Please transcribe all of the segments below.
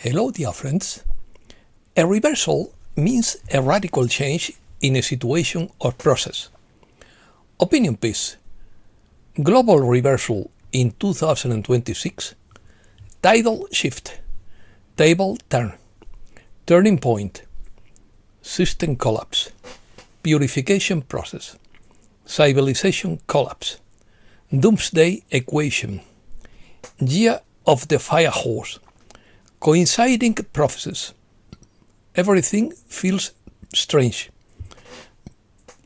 Hello, dear friends. A reversal means a radical change in a situation or process. Opinion piece. Global reversal in 2026. Tidal shift. Table turn. Turning point. System collapse. Purification process. Civilization collapse. Doomsday equation. Year of the fire horse. Coinciding prophecies. Everything feels strange.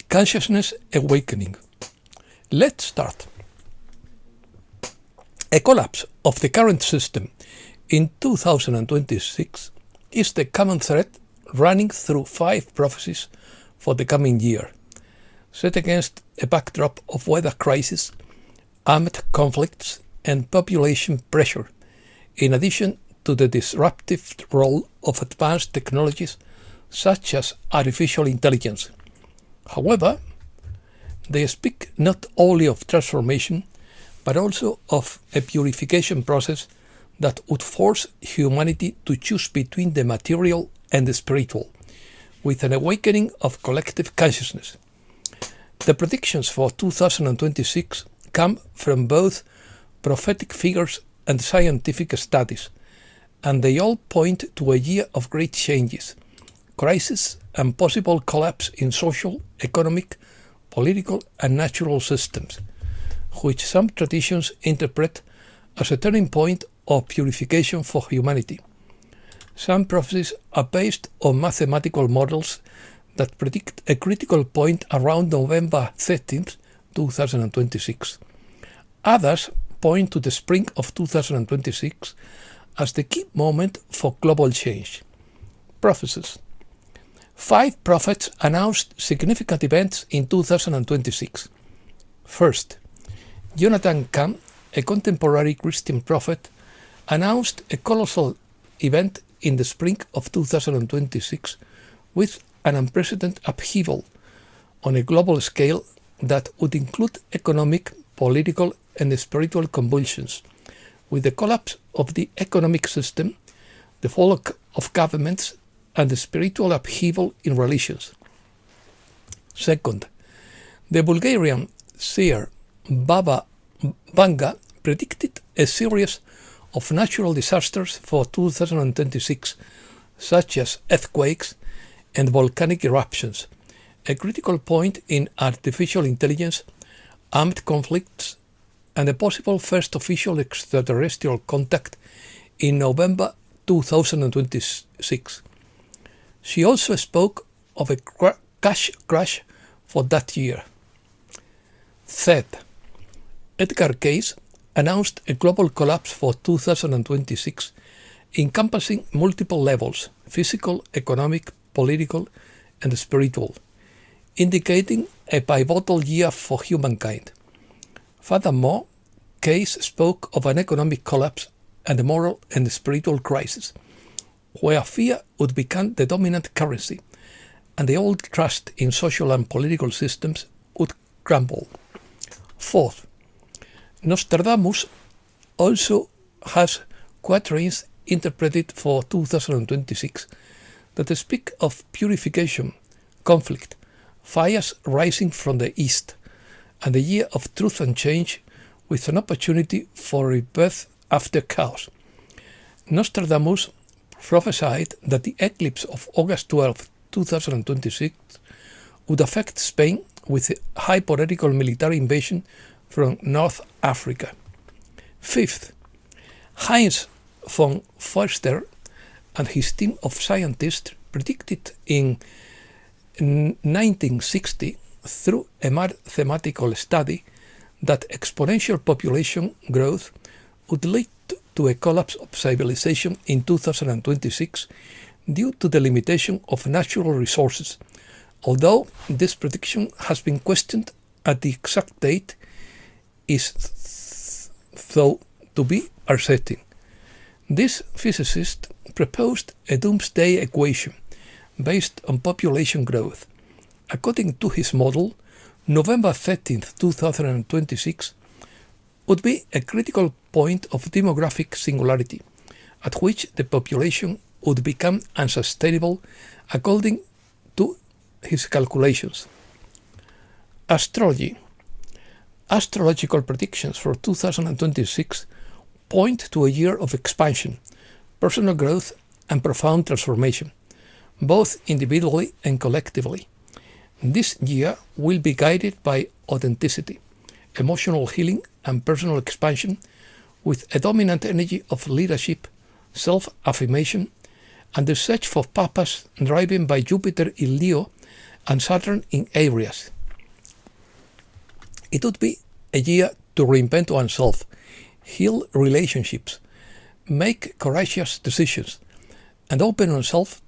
Consciousness awakening. Let's start. A collapse of the current system in 2026 is the common thread running through 5 prophecies for the coming year, set against a backdrop of weather crisis, armed conflicts, and population pressure, in addition to the disruptive role of advanced technologies such as artificial intelligence. However, they speak not only of transformation, but also of a purification process that would force humanity to choose between the material and the spiritual, with an awakening of collective consciousness. The predictions for 2026 come from both prophetic figures and scientific studies, and they all point to a year of great changes, crisis, and possible collapse in social, economic, political, and natural systems, which some traditions interpret as a turning point of purification for humanity. Some prophecies are based on mathematical models that predict a critical point around November 13th, 2026. Others point to the spring of 2026 as the key moment for global change. Prophecies. 5 prophets announced significant events in 2026. First, Jonathan Cahn, a contemporary Christian prophet, announced a colossal event in the spring of 2026 with an unprecedented upheaval on a global scale that would include economic, political, and spiritual convulsions, with the collapse of the economic system, the fall of governments, and the spiritual upheaval in religions. Second, the Bulgarian seer Baba Vanga predicted a series of natural disasters for 2026, such as earthquakes and volcanic eruptions, a critical point in artificial intelligence, armed conflicts, and a possible first official extraterrestrial contact in November 2026. She also spoke of a cash crash for that year. Third, Edgar Cayce announced a global collapse for 2026, encompassing multiple levels: physical, economic, political, and spiritual, indicating a pivotal year for humankind. Furthermore, Cayce spoke of an economic collapse and a moral and spiritual crisis, where fear would become the dominant currency, and the old trust in social and political systems would crumble. Fourth, Nostradamus also has quatrains interpreted for 2026 that speak of purification, conflict, fires rising from the east, and a year of truth and change with an opportunity for rebirth after chaos. Nostradamus prophesied that the eclipse of August 12, 2026 would affect Spain with a hypothetical military invasion from North Africa. Fifth, Heinz von Foerster and his team of scientists predicted in 1960 through a mathematical study that exponential population growth would lead to a collapse of civilization in 2026 due to the limitation of natural resources, although this prediction has been questioned at the exact date is thought to be uncertain. This physicist proposed a doomsday equation based on population growth. According to his model, November 13, 2026 would be a critical point of demographic singularity, at which the population would become unsustainable according to his calculations. Astrology. Astrological predictions for 2026 point to a year of expansion, personal growth, and profound transformation, both individually and collectively. This year will be guided by authenticity, emotional healing, and personal expansion, with a dominant energy of leadership, self-affirmation, and the search for purpose driven by Jupiter in Leo and Saturn in Aries. It would be a year to reinvent oneself, heal relationships, make courageous decisions, and open oneself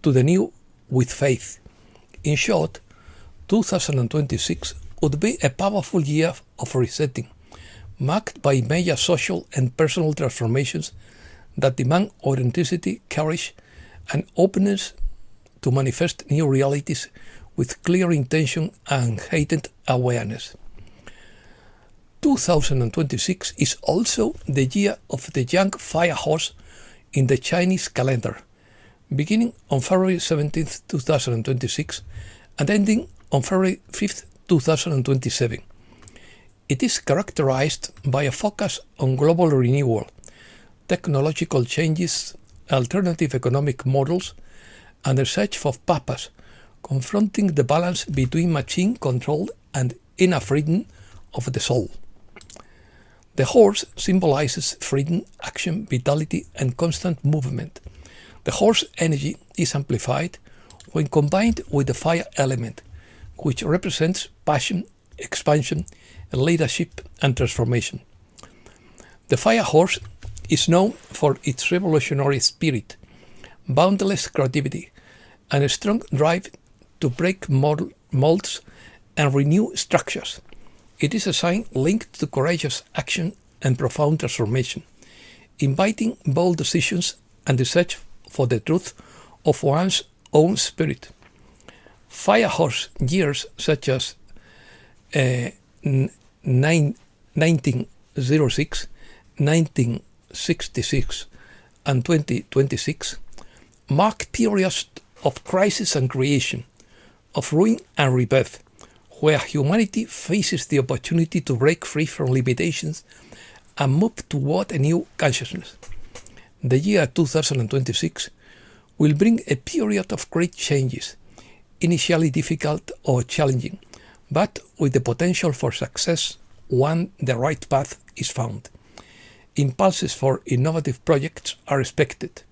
to the new with faith. In short, 2026 would be a powerful year of resetting, marked by major social and personal transformations that demand authenticity, courage, and openness to manifest new realities with clear intention and heightened awareness. 2026 is also the year of the young fire horse in the Chinese calendar, beginning on February 17, 2026 and ending on February 5, 2027. It is characterized by a focus on global renewal, technological changes, alternative economic models, and the search for purpose, confronting the balance between machine control and inner freedom of the soul. The horse symbolizes freedom, action, vitality, and constant movement. The horse energy is amplified when combined with the fire element, which represents passion, expansion, leadership, and transformation. The fire horse is known for its revolutionary spirit, boundless creativity, and a strong drive to break molds and renew structures. It is a sign linked to courageous action and profound transformation, inviting bold decisions and the search for the truth of one's own spirit. Fire horse years such as 1906, 1966, and 2026 mark periods of crisis and creation, of ruin and rebirth, where humanity faces the opportunity to break free from limitations and move toward a new consciousness. The year 2026 will bring a period of great changes, initially difficult or challenging, but with the potential for success when the right path is found. Impulses for innovative projects are expected,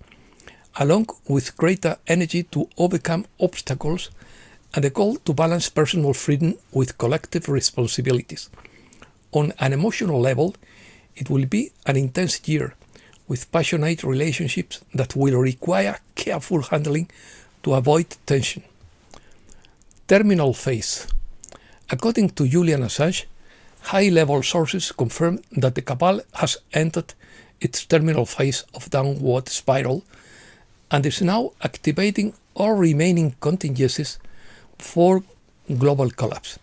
along with greater energy to overcome obstacles and the goal to balance personal freedom with collective responsibilities. On an emotional level, it will be an intense year, with passionate relationships that will require careful handling to avoid tension. Terminal phase. According to Julian Assange, high-level sources confirm that the cabal has entered its terminal phase of downward spiral and is now activating all remaining contingencies for global collapse.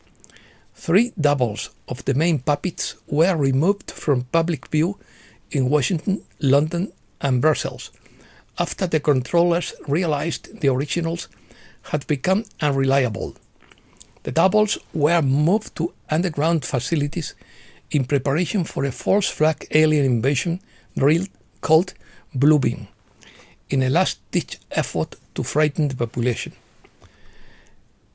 3 doubles of the main puppets were removed from public view in Washington, London, and Brussels after the controllers realized the originals had become unreliable. The doubles were moved to underground facilities in preparation for a false flag alien invasion drill called Blue Beam, in a last-ditch effort to frighten the population.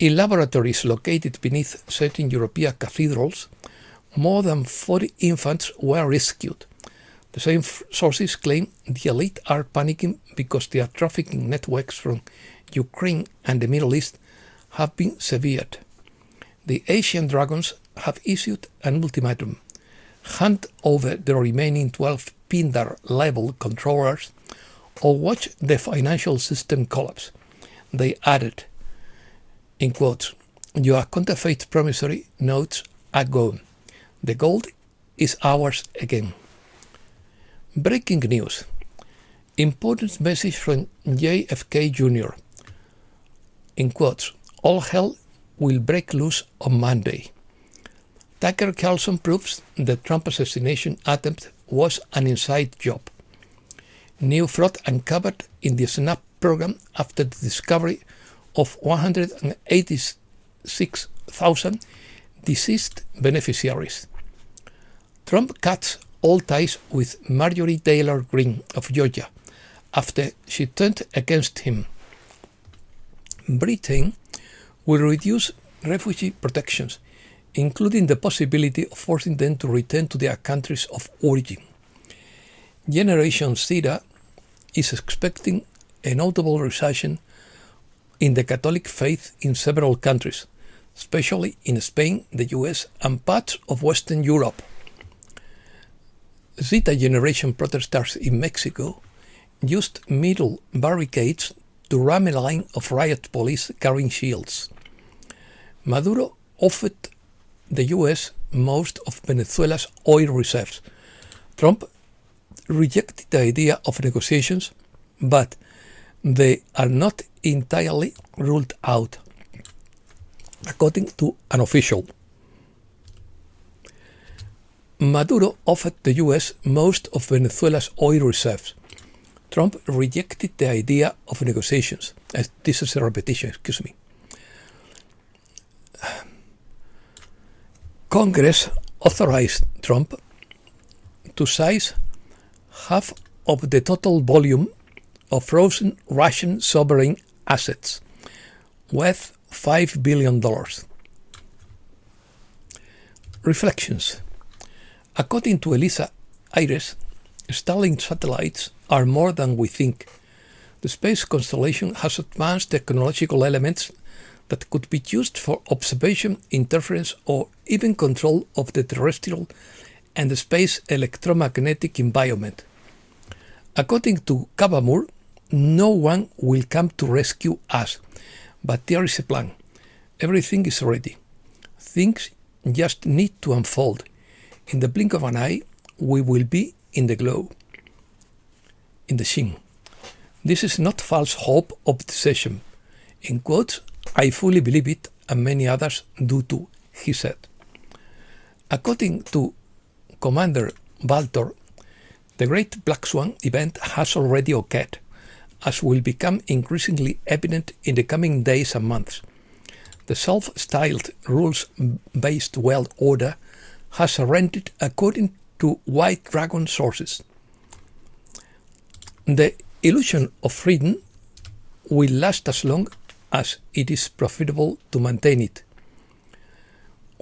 In laboratories located beneath certain European cathedrals, more than 40 infants were rescued. The same sources claim the elite are panicking because their trafficking networks from Ukraine and the Middle East have been severed. The Asian dragons have issued an ultimatum: hand over the remaining 12 Pindar-level controllers or watch the financial system collapse. They added, in quotes, "Your counterfeit promissory notes are gone. The gold is ours again." Breaking news. Important message from JFK Jr. In quotes, "All hell will break loose on Monday." Tucker Carlson proves the Trump assassination attempt was an inside job. New fraud uncovered in the SNAP program after the discovery of 186,000 deceased beneficiaries. Trump cuts all ties with Marjorie Taylor Greene of Georgia after she turned against him. Britain will reduce refugee protections, including the possibility of forcing them to return to their countries of origin. Generation Zeta is expecting a notable recession in the Catholic faith in several countries, especially in Spain, the US, and parts of Western Europe. Zeta generation protesters in Mexico used metal barricades to ram a line of riot police carrying shields. Maduro offered the US most of Venezuela's oil reserves. Trump rejected the idea of negotiations, but they are not entirely ruled out, according to an official. Maduro offered the US most of Venezuela's oil reserves. Trump rejected the idea of negotiations. This is a repetition, excuse me. Congress authorized Trump to seize half of the total volume of frozen Russian sovereign assets, worth $5 billion. Reflections. According to Elisa Ayres, Starlink satellites are more than we think. The space constellation has advanced technological elements that could be used for observation, interference, or even control of the terrestrial and the space electromagnetic environment. According to Kavamur, no one will come to rescue us, but there is a plan. Everything is ready. Things just need to unfold. In the blink of an eye, we will be in the glow, in the sheen. This is not false hope obsession. In quotes, I fully believe it, and many others do too, he said. According to Commander Valtor, the Great Black Swan event has already occurred, as will become increasingly evident in the coming days and months. The self-styled rules-based world order has surrendered according to White Dragon sources. The illusion of freedom will last as long as it is profitable to maintain it.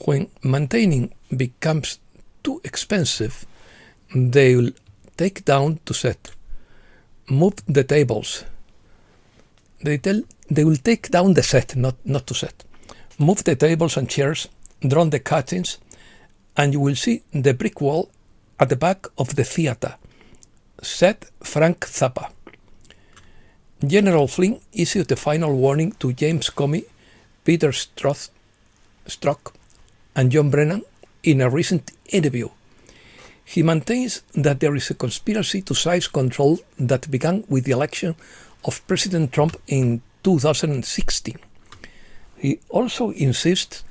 When maintaining becomes too expensive, they will take down to set. Move the tables. They will take down the set, not to set. Move the tables and chairs, draw the curtains, and you will see the brick wall at the back of the theater, said Frank Zappa. General Flynn issued a final warning to James Comey, Peter Strzok, and John Brennan in a recent interview. He maintains that there is a conspiracy to seize control that began with the election of President Trump in 2016. He also insists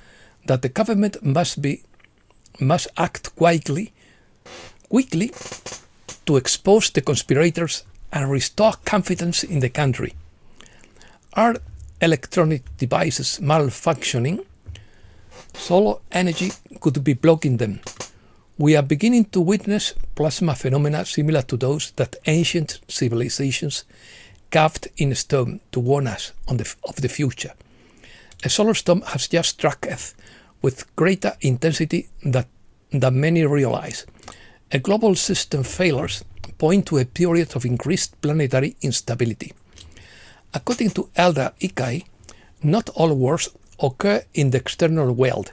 that the government must act quickly to expose the conspirators and restore confidence in the country. Are electronic devices malfunctioning? Solar energy could be blocking them. We are beginning to witness plasma phenomena similar to those that ancient civilizations carved in stone to warn us of the future. A solar storm has just struck Earth with greater intensity than many realize. A global system failures point to a period of increased planetary instability. According to Elder Ikai, not all wars occur in the external world.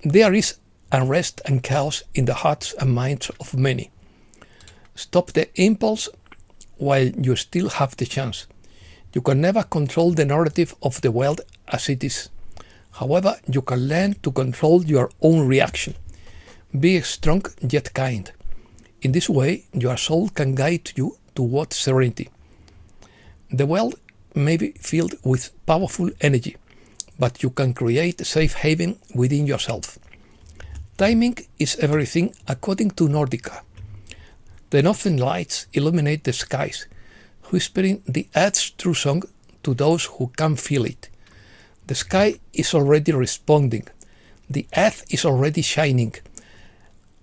There is unrest and chaos in the hearts and minds of many. Stop the impulse while you still have the chance. You can never control the narrative of the world as it is. However, you can learn to control your own reaction. Be strong yet kind. In this way, your soul can guide you towards serenity. The world may be filled with powerful energy, but you can create a safe haven within yourself. Timing is everything according to Nordica. The northern lights illuminate the skies, whispering the Earth's true song to those who can feel it. The sky is already responding. The Earth is already shining.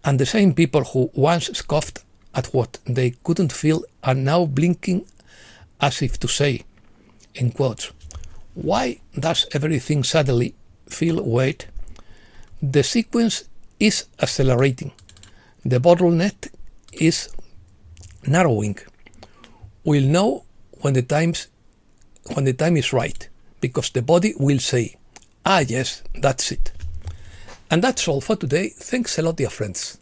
And the same people who once scoffed at what they couldn't feel are now blinking as if to say, in quotes, "Why does everything suddenly feel weird?" The sequence is accelerating. The bottleneck is narrowing. We'll know when the time is right, because the body will say, "Ah yes, that's it." And that's all for today. Thanks a lot, dear friends.